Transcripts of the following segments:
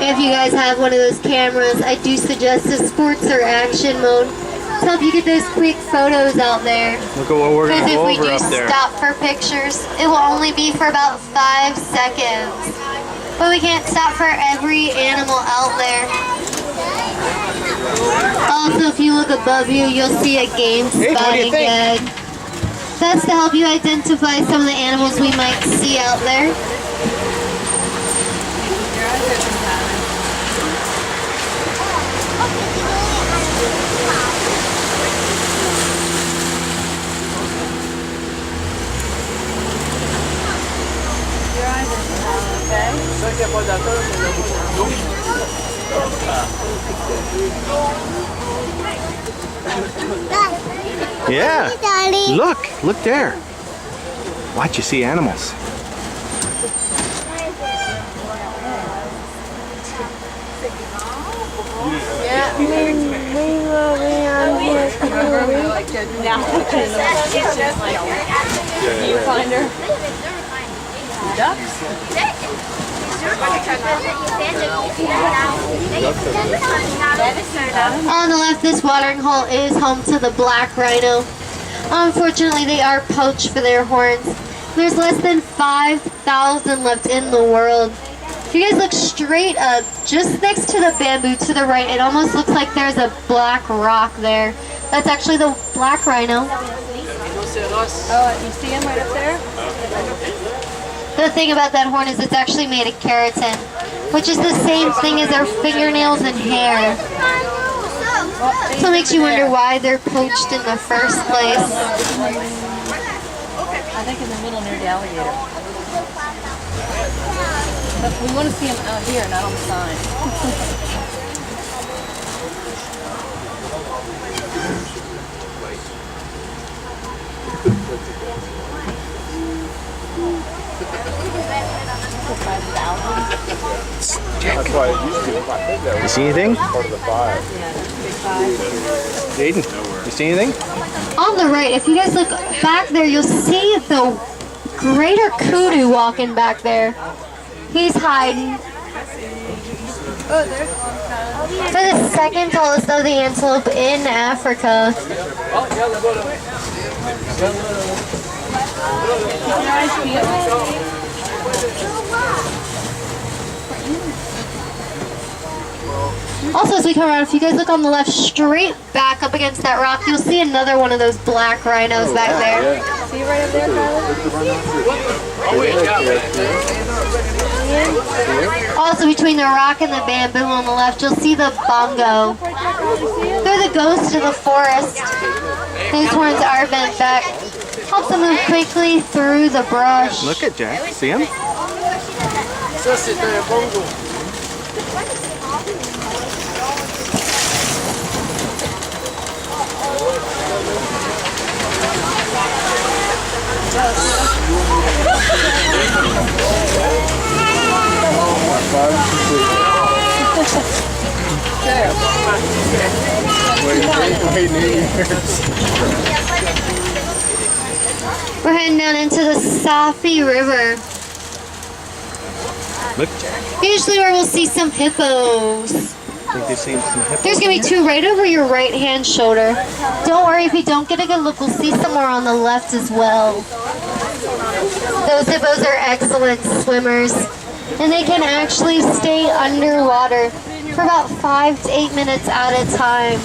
If you guys have one of those cameras, I do suggest a sports or action mode to help you get those quick photos out there. Look at what we're going to go Because over if up we do there. stop for pictures, it will only be for about 5 seconds. But we can't stop for every animal out there. Also, if you look above you, you'll see a game Hey, what do you spotting think? guide. That's to help you identify some of the animals we might see out there. Yeah. Look there. Watch, you see animals. Viewfinder. On the left, this watering hole is home to the black rhino. Unfortunately, they are poached for their horns. There's less than 5,000 left in the world. If you guys look straight up, just next to the bamboo to the right, it almost looks like there's a black rock there. That's actually the black rhino. Oh, you see him right up there? The thing about that horn is it's actually made of keratin, which is the same thing as our fingernails and hair. So it makes you wonder why they're poached in the first place. I think in the middle near the alligator. But we want to see him out here, not on the sign. You see anything? Aiden, you see anything? On the right, if you guys look back there, you'll see the greater kudu walking back there. He's hiding. For the second tallest of the antelope in Africa. Also, as we come around, if you guys look on the left, straight back up against that rock, you'll see another one of those black rhinos back there. See right up there, Tyler? Also, between the rock and the bamboo on the left, you'll see the bongo. They're the ghost of the forest. His horns are bent back. Helps them move quickly through the brush. Look at Jack. See him? We're heading down into the Safi River. Look, Jack. Usually where we'll see some hippos. I think they've seen some hippos. There's going to be two right over your right hand shoulder. Don't worry if you don't get a good look, we'll see some more on the left as well. Those hippos are excellent swimmers, and they can actually stay underwater for about 5 to 8 minutes at a time.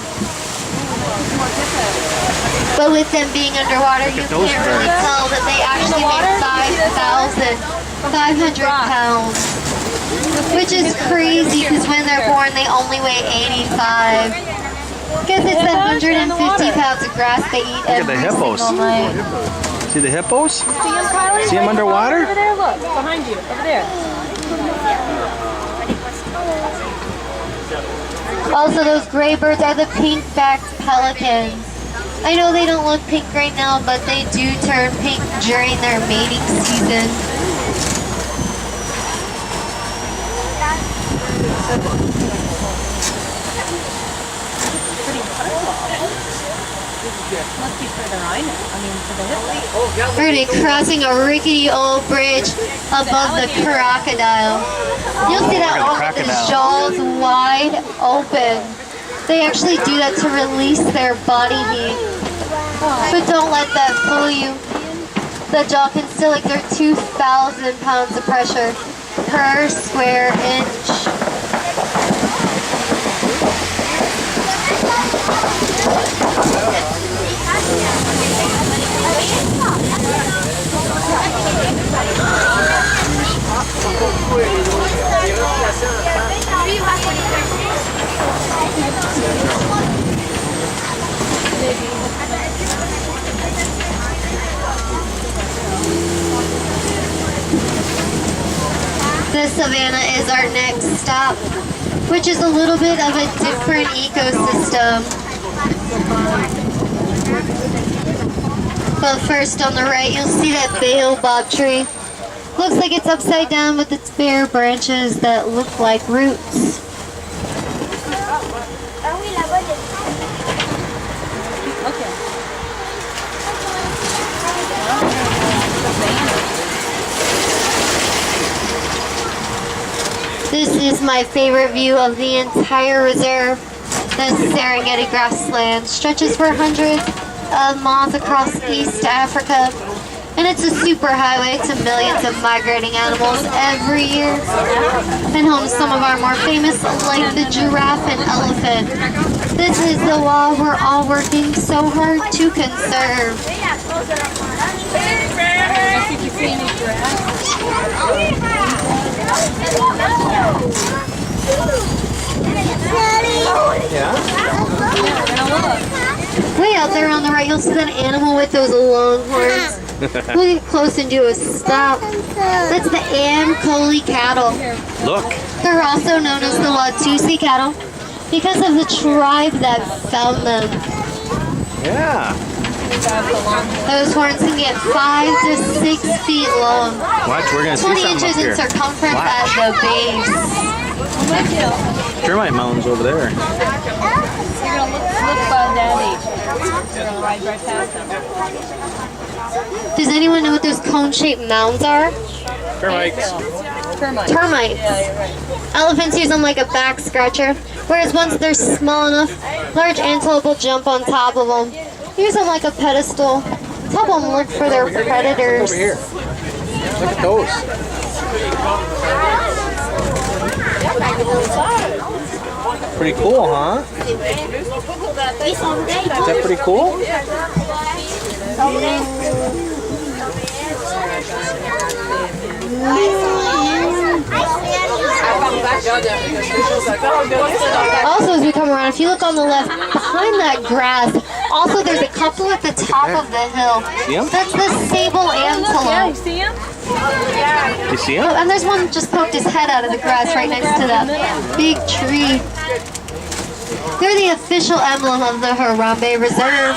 But with them being underwater, you can't really tell that they actually weigh 5,500 pounds. Which is crazy because when they're born, they only weigh 85. Because it's 150 pounds of grass they eat at the every hippos. single night. See the hippos? See him, Tyler? See him underwater? Over there, look. Behind you. Over there. Also, those gray birds are the pink-backed pelicans. I know they don't look pink right now, but they do turn pink during their mating season. Must be for the rhino. I mean, for the hippo. We're going to be crossing a rickety old bridge above the crocodile. You'll see that one with his jaws open. They actually do that to release their body heat. But don't let that fool you. The jaw can still exert 2,000 pounds of pressure per square inch. The savannah is our next stop, which is a little bit of a different ecosystem. But first on the right, you'll see that baobab tree. Looks like it's upside down with its bare branches that look like roots. This is my favorite view of the entire reserve. The Serengeti grassland stretches for hundreds of miles across East Africa. And it's a super highway to millions of migrating animals every year. And home to some of our more famous, like the giraffe and elephant. This is the wall we're all working so hard to conserve. Way out there on the right, you'll see that animal with those long horns. We'll get close and do a stop. That's the Ankole cattle. Look. They're also known as the Watusi cattle because of the tribe that found them. Yeah. Those horns can get 5 to 6 feet long. Watch, we're gonna see 20 something inches up in here. circumference at the base. Termite mountains over there. You're gonna look by Daddy. You're gonna ride right past them. Does anyone know what those cone-shaped mounds are? Termites. Termites. Termites. Yeah, you're right. Elephants use them like a back scratcher, whereas once they're small enough, large antelope will jump on top of them. Use them like a pedestal. Help them look for their predators. Over here. Look at those. Pretty cool, huh? Is that pretty cool? Also, as we come around, if you look on the left, behind that grass, also there's a couple at the top of the hill. See 'em? That's the sable Yeah, you antelope. see him? You see Oh, them? and there's one just poked his head out of the grass right next to that big tree. They're the official emblem of the Harambe Reserve.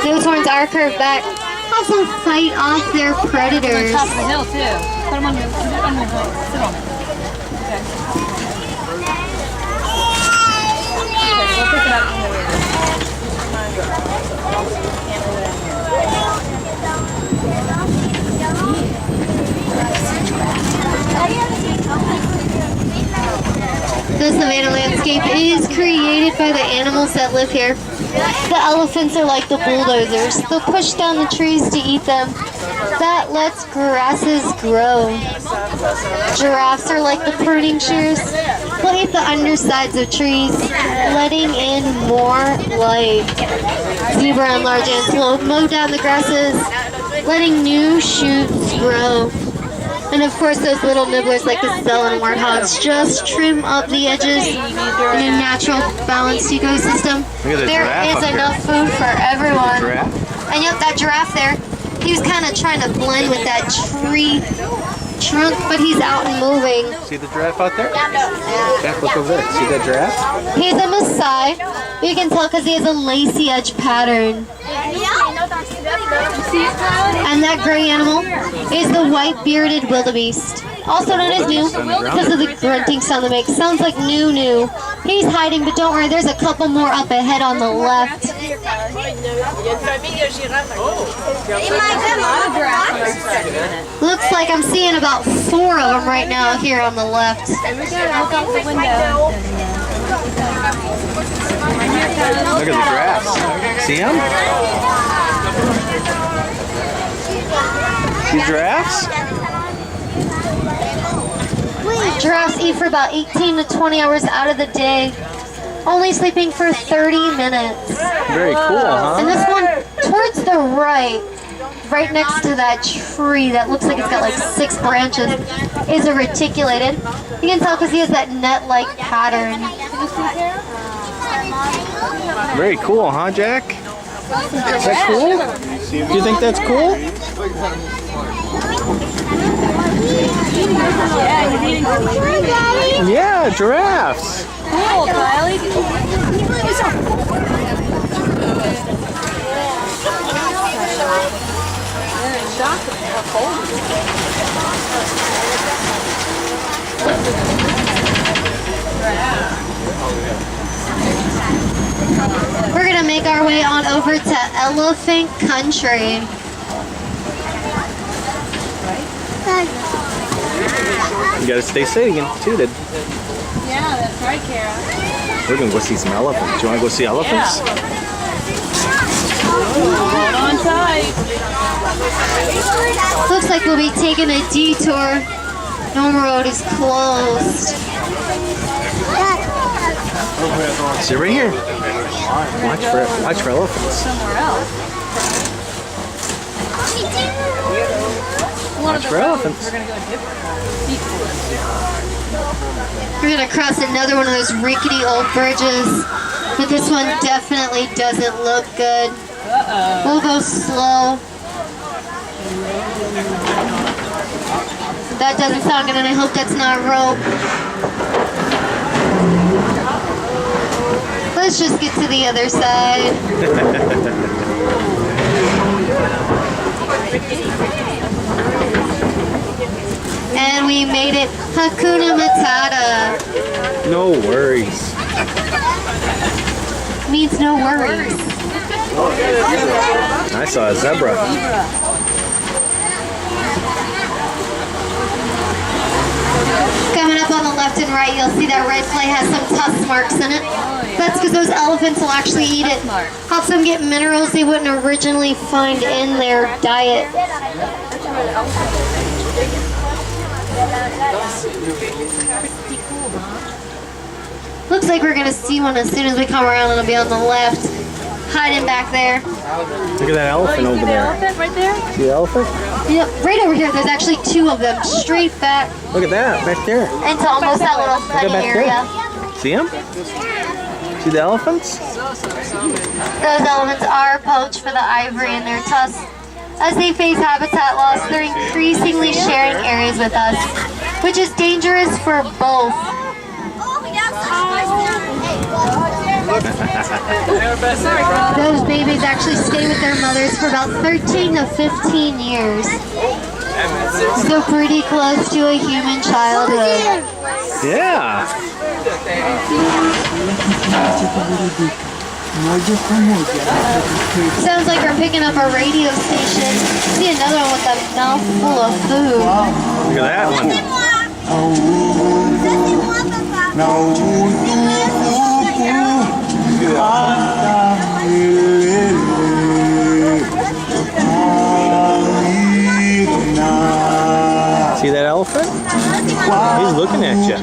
Those horns are curved back. Helps them fight off their predators. Top of the hill too. Put them on your hill. Sit on it. Okay. We'll pick it up from the rear. The savanna landscape is created by the animals that live here. The elephants are like the bulldozers. They'll push down the trees to eat them. That lets grasses grow. Giraffes are like the pruning shears. They'll eat the undersides of trees, letting in more light. Zebra and large antelope mow down the grasses, letting new shoots grow. And of course, those little nibblers like the gazelle and warthogs just trim up the edges in a natural, balanced ecosystem. Look at the There giraffe is up here. enough food for everyone. Giraffe? And yep, that giraffe there, he was kind of trying to blend with that tree trunk, but he's out and moving. See the giraffe out there? Jack, look over there. See that giraffe? He's a Maasai. You can tell because he has a lacy edge pattern. And that gray animal is the white-bearded wildebeest, also known as New because of the grunting sound it makes. Sounds like New. He's hiding, but don't worry, there's a couple more up ahead on the left. Looks like I'm seeing about 4 of them right now here on the left. Look out the window. Look at the giraffes. See them? See giraffes? Giraffes eat for about 18 to 20 hours out of the day, only sleeping for 30 minutes. Very cool, huh? And this one towards the right next to that tree that looks like it's got like 6 branches, is a reticulated. You can tell because he has that net-like pattern. Very cool, huh, Jack? Is that cool? Do you think that's cool? Yeah, giraffes. Cool, Kylie. We're gonna make our way on over to Elephant Country. You gotta stay sitting and tooted. Yeah, that's right, Kara. We're gonna go see some elephants. You wanna go see elephants? Hold on tight. Looks like we'll be taking a detour. Normal Road is closed. Sit right here. Watch for elephants. Somewhere else. Watch for elephants. We're gonna go different. We're gonna cross another one of those rickety old bridges, but this one definitely doesn't look good. We'll go slow. That doesn't sound good, and I hope that's not rope. Let's just get to the other side. And we made it. Hakuna Matata. No worries. Means no worries. I saw a zebra. Coming up on the left and right, you'll see that red clay has some tusk marks in it. That's because those elephants will actually eat it. Helps them get minerals they wouldn't originally find in their diet. Looks like we're going to see one as soon as we come around. It'll be on the left, hiding back there. Look at that elephant over there. Elephant right there? See the elephant? Yep, right over here. There's actually 2 of them, straight back Look at that, back there. into almost that little Look sunny at back area. there. See them? See the elephants? Those elephants are poached for the ivory in their tusks. As they face habitat loss, they're increasingly sharing areas with us, which is dangerous for both. Those babies actually stay with their mothers for about 13 to 15 years. So pretty close to a human childhood. Yeah. Sounds like we're picking up a radio station. See another one with a mouthful of food. Look at that one. See that elephant? He's looking at you.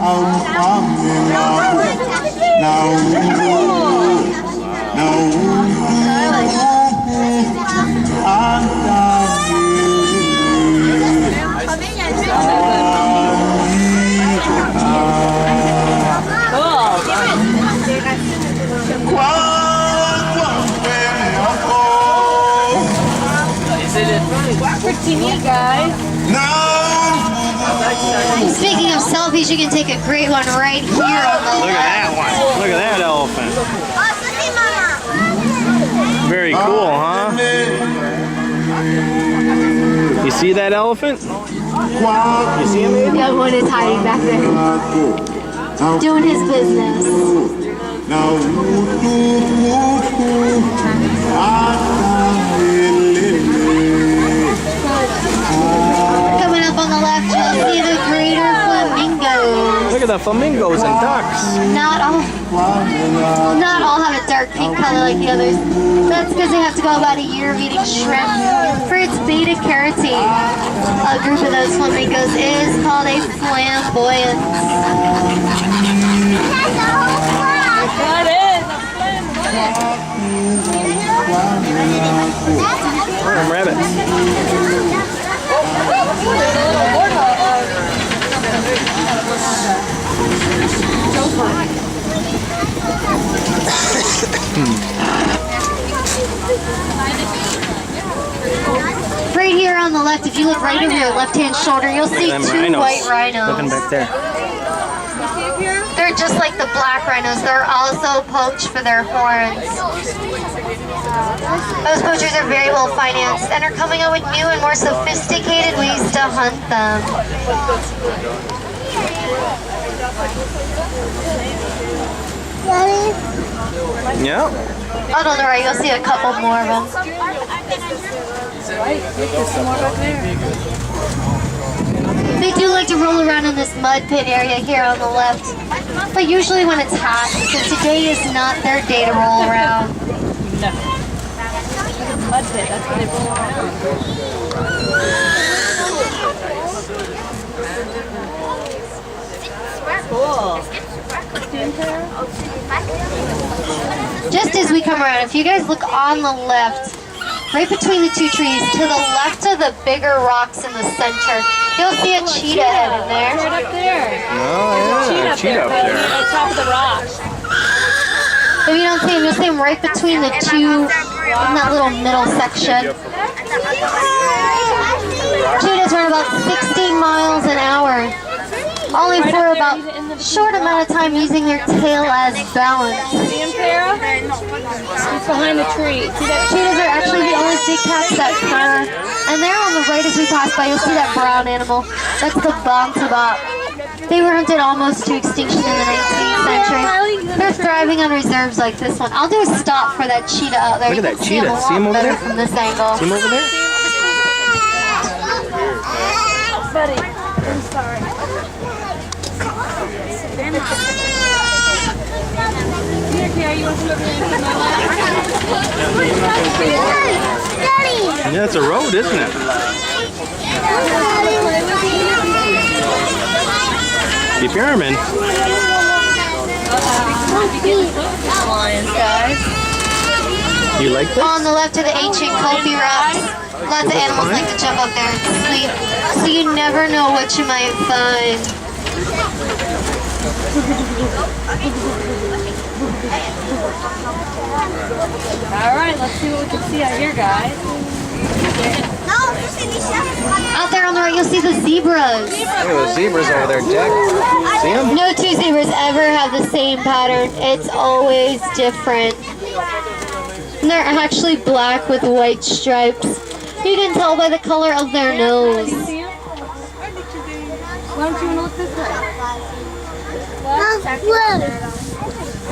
Pretty neat, guys. Speaking of selfies, you can take a great one right here on the Look left. at that one. Look at that elephant. Very cool, huh? see that elephant? You see him, Aiden? Yeah, one is hiding back there. Doing his business. Coming up on the left, you'll see the greater flamingos. Look at the flamingos and ducks. Not all have a dark pink color like the others. That's because they have to go about a year of eating shrimp for its beta carotene. A group of those flamingos is called a flamboyant. That is a Rabbits. Right here on the left, if you look right over your left-hand shoulder, you'll see Them two rhinos. white rhinos. Looking back there. They're just like the black rhinos. They're also poached for their horns. Those poachers are very well financed and are coming up with new and more sophisticated ways to hunt them. Yeah. Out on the right, you'll see a couple more of them. They do like to roll around in this mud pit area here on the left, but usually when it's hot, because today is not their day to roll around. mud pit. That's where they roll around. Cool. Just as we come around, if you guys look on the left, right between the two trees, to the left of the bigger rocks in the center, you'll see a cheetah head in there. Right up there. Oh, yeah, cheetah up there. At the top of the rock. If you don't see him, you'll see him right between the two, in that little middle section. Cheetahs run about 16 miles an hour, only for about a short amount of time using their tail as balance. See him, Tara? He's behind the tree. See that? Cheetahs are actually the only big cats that purr. And there on the right as we pass by, you'll see that brown animal. That's the Bontebok. They were hunted almost to extinction in the 19th century. They're thriving on reserves like this one. I'll do a stop for that cheetah out there. Look at You that can see him cheetah. a See him lot over better there? from this angle. See him over there? Buddy, I'm sorry. Here, Tara, you want to come over here and sit my lap? Yeah, it's a road, isn't it? Keep your arm in. Lions, guys. You like this? On the left of the ancient Kobe rocks, lots of animals like to jump up there and sleep, so you never know what you might find. All right, let's see what we can see out here, guys. Out there on the right, you'll see the zebras. Look at those zebras over there, Jack. See them? No two zebras ever have the same pattern. It's always different. And they're actually black with white stripes. You can tell by the color of their nose. See him? Why don't you want to look this way?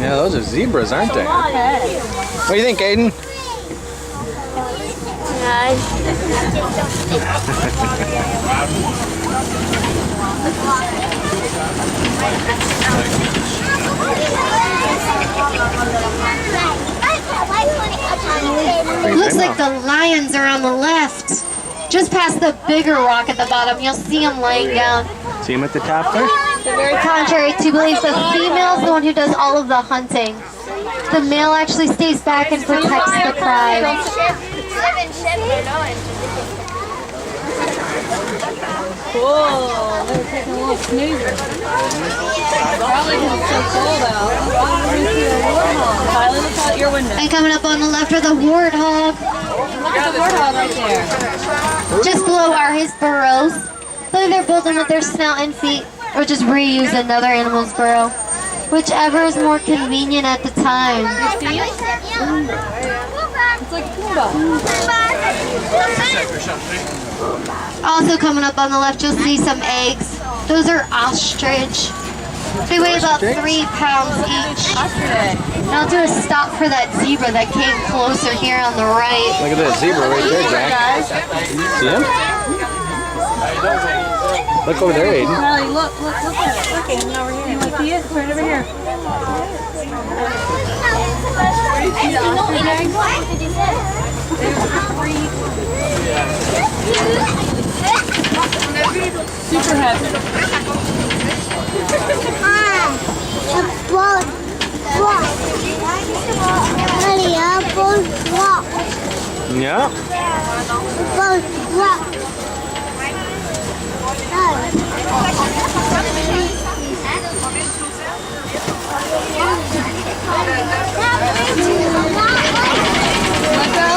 Yeah, those are zebras, aren't they? Okay. What do you think, Aiden? Looks like the lions are on the left. Just past the bigger rock at the bottom, you'll see them laying down. See them at the top there? Contrary to belief, the female is the one who does all of the hunting. The male actually stays back and protects the pride. Cool. They're taking a little snoozer. Probably because it's so cold out. Let me see the warthog. Kylie, look out your window. And coming up on the left are the warthog. Look at the warthog right there. Just below are his burrows. Whether they're building with their snout and feet, or just reuse another animal's burrow. Whichever is more convenient at the time. You see him? It's like Pumbaa. Also coming up on the left, you'll see some eggs. Those are ostrich. They weigh about 3 pounds each. Ostrich. And I'll do a stop for that zebra that came closer here on the right. Look at that zebra right there, Jack. Guys, See him? Look over there, Aiden. Riley, look at it. Look at him over here. You see it? Right over here. See the ostrich eggs? Super heavy. Yeah. Let go.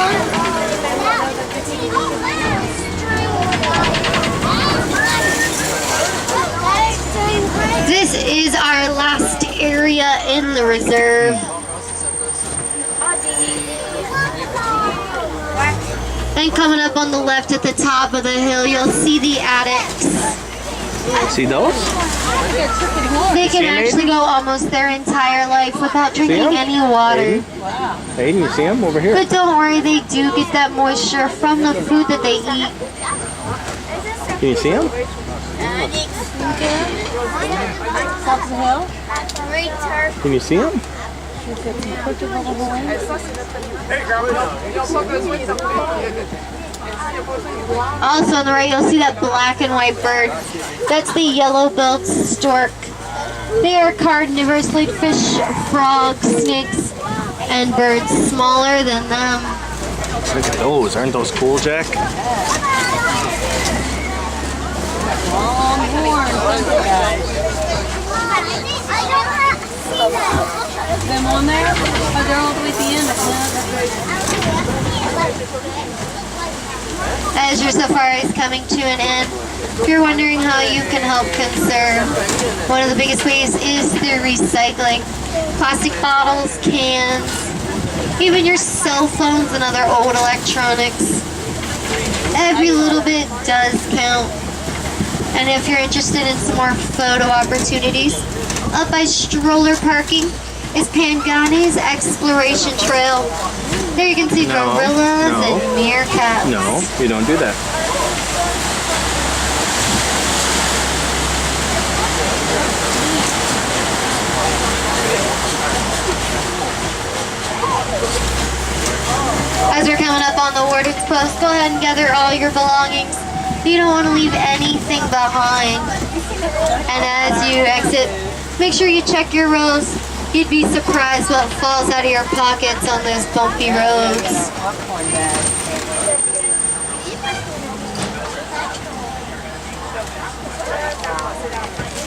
This is our last area in the reserve. And coming up on the left at the top of the hill, you'll see the addicts. See those? They can See 'em, actually Aiden? go almost their entire life without drinking 'em? any water. Aiden, you see him over here? But don't worry, they do get that moisture from the food that they eat. Can you see him? Top of the hill. Can you see him? Also on the right, you'll see that black and white bird. That's the yellow-billed stork. They are carnivorous, like fish, frogs, snakes, and birds smaller than them. Look at those. Aren't those cool, Jack? Long horns, guys. Them on there? Oh, they're all the way at the end. As your safari is coming to an end, if you're wondering how you can help conserve, one of the biggest ways is through recycling. Plastic bottles, cans, even your cell phones and other old electronics. Every little bit does count. And if you're interested in some more photo opportunities, up by stroller parking is Pangani's Exploration Trail. There you can see No, gorillas no. and meerkats. No, you don't do that. As we're coming up on the warden's post, go ahead and gather all your belongings. You don't want to leave anything behind. And as you exit, make sure you check your rows. You'd be surprised what falls out of your pockets on those bumpy roads. Popcorn bag.